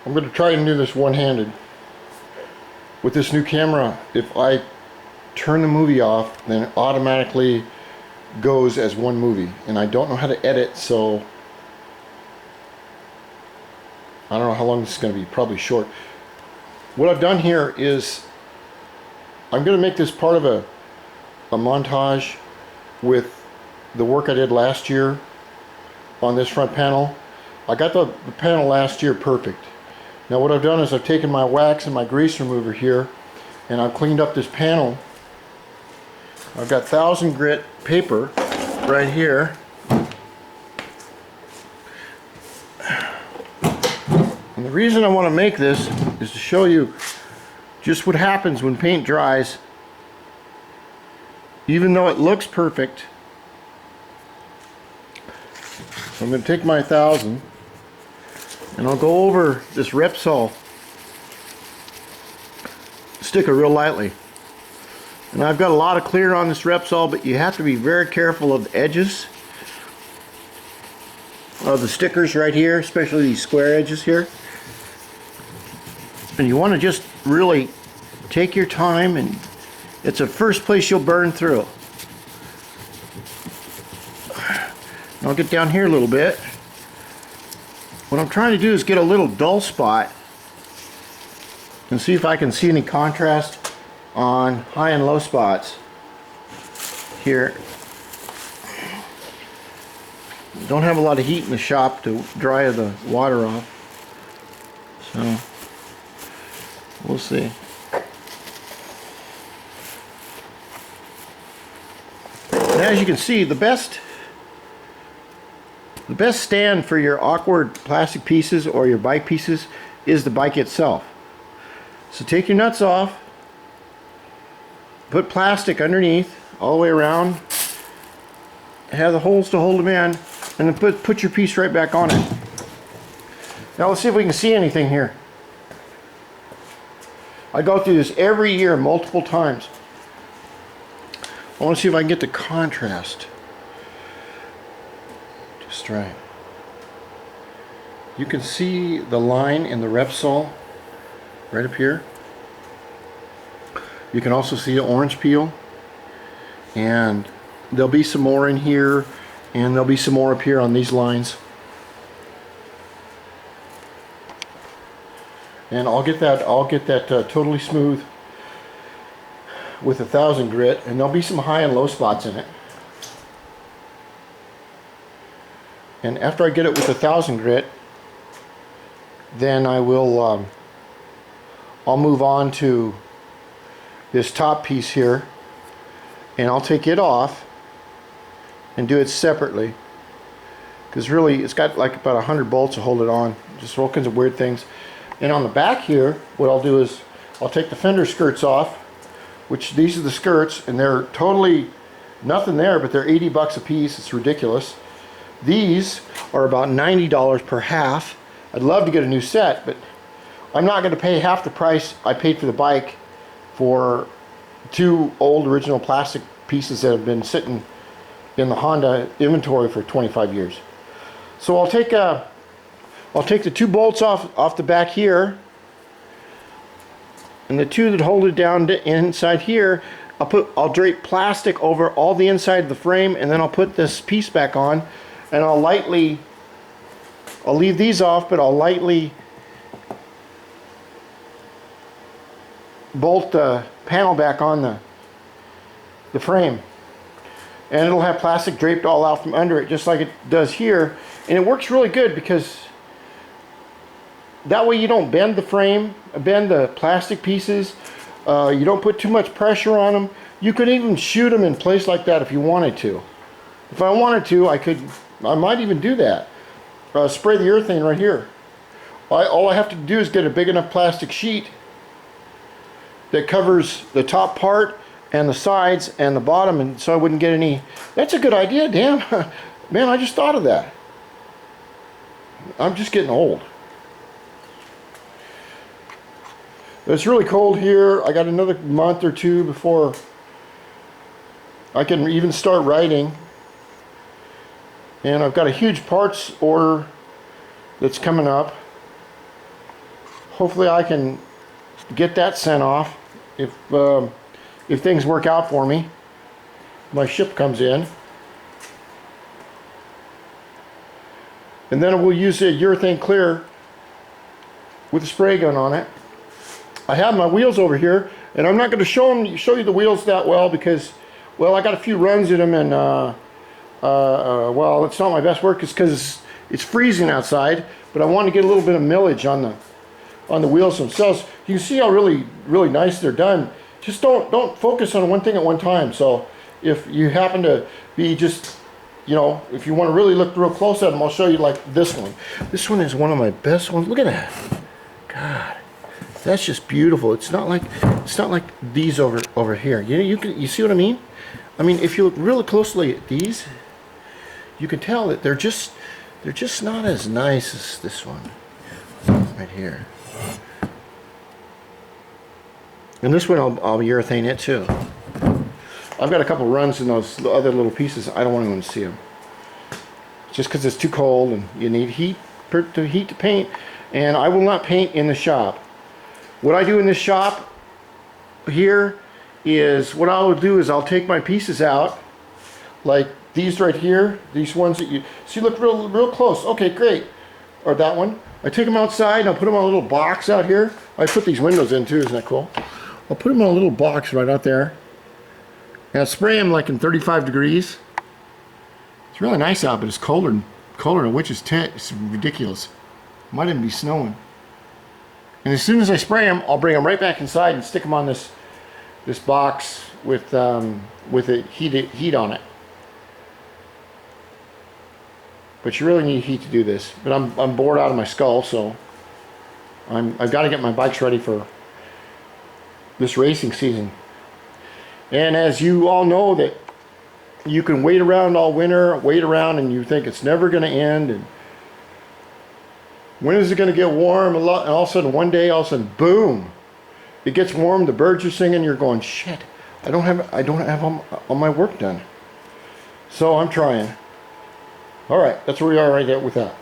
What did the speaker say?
I'm going to try and do this one-handed. With this new camera, if I turn the movie off, then it automatically goes as one movie. And I don't know how to edit, so I don't know how long this is going to be, probably short. What I've done here is I'm going to make this part of a montage with the work I did last year on this front panel. I got the panel last year perfect. Now what I've done is I've taken my wax and my grease remover here and I've cleaned up this panel. I've got 1000 grit paper right here. And the reason I want to make this is to show you just what happens when paint dries. Even though it looks perfect, so I'm going to take my 1000 and I'll go over this Repsol sticker real lightly. And I've got a lot of clear on this Repsol, but you have to be very careful of the edges of the stickers right here, especially these square edges here. And you want to just really take your time, and it's the first place you'll burn through. And I'll get down here a little bit. What I'm trying to do is get a little dull spot and see if I can see any contrast on high and low spots here. Don't have a lot of heat in the shop to dry the water off, so we'll see. And as you can see, the best stand for your awkward plastic pieces or your bike pieces is the bike itself. So take your nuts off, put plastic underneath all the way around, have the holes to hold them in, and then put your piece right back on it. Now let's see if we can see anything here. I go through this every year multiple times. I want to see if I can get the contrast just right. You can see the line in the Repsol right up here. You can also see the orange peel, and there'll be some more in here, and there'll be some more up here on these lines. And I'll get that totally smooth with 1000 grit, and there'll be some high and low spots in it. And after I get it with 1000 grit, then I will I'll move on to this top piece here, and I'll take it off and do it separately, because really it's got like about 100 bolts to hold it on, just all kinds of weird things. And on the back here, what I'll do is I'll take the fender skirts off, which these are the skirts, and they're totally nothing there, but they're 80 bucks a piece. It's ridiculous. These are about $90 per half. I'd love to get a new set, but I'm not going to pay half the price I paid for the bike for two old original plastic pieces that have been sitting in the Honda inventory for 25 years. So I'll take the two bolts off the back here, and the two that hold it down inside here, I'll drape plastic over all the inside of the frame, and then I'll put this piece back on, and I'll leave these off, but I'll lightly bolt the panel back on the frame, and it'll have plastic draped all out from under it, just like it does here. And it works really good, because that way you don't bend the frame, bend the plastic pieces. You don't put too much pressure on them. You could even shoot them in place like that if you wanted to. If I wanted to, I might even do that. Spray the urethane right here. All I have to do is get a big enough plastic sheet that covers the top part and the sides and the bottom, and so I wouldn't get any. That's a good idea, damn. Man, I just thought of that. I'm just getting old. It's really cold here. I got another month or two before I can even start writing. And I've got a huge parts order that's coming up. hopefully I can get that sent off if things work out for me. My ship comes in. And then we'll use a urethane clear with a spray gun on it. I have my wheels over here, and I'm not going to show you the wheels that well because, well, I got a few runs in them, and well, it's not my best work because it's freezing outside. But I want to get a little bit of millage on the wheels themselves. You can see how really nice they're done. Just don't focus on one thing at one time. So if you happen to be just, you know, if you want to really look real close at them, I'll show you like this one. This one is one of my best ones. Look at that. God, that's just beautiful. It's not like these over here. You see what I mean? I mean, if you look really closely at these, you can tell that they're just not as nice as this one right here. And this one I'll urethane it too. I've got a couple runs in those other little pieces. I don't want anyone to see them. Just because it's too cold and you need heat to paint. And I will not paint in the shop. What I do in this shop here is, what I will do is I'll take my pieces out, like these right here, these ones that you see look real close. Okay, great. Or that one. I take them outside and I'll put them on a little box out here. I put these windows in too, isn't that cool? I'll put them in a little box right out there. And I'll spray them like in 35 degrees. It's really nice out, but it's colder than a witch's tent. It's ridiculous. Might even be snowing. And as soon as I spray them, I'll bring them right back inside and stick them on this box with a heat on it. But you really need heat to do this. But I'm bored out of my skull, so I've got to get my bikes ready for this racing season. And as you all know, that you can wait around all winter, and you think it's never going to end, and when is it going to get warm? And all of a sudden, one day, all of a sudden, boom! It gets warm. The birds are singing. You're going, shit! I don't have all my work done. So I'm trying. All right, that's where we are right there with that.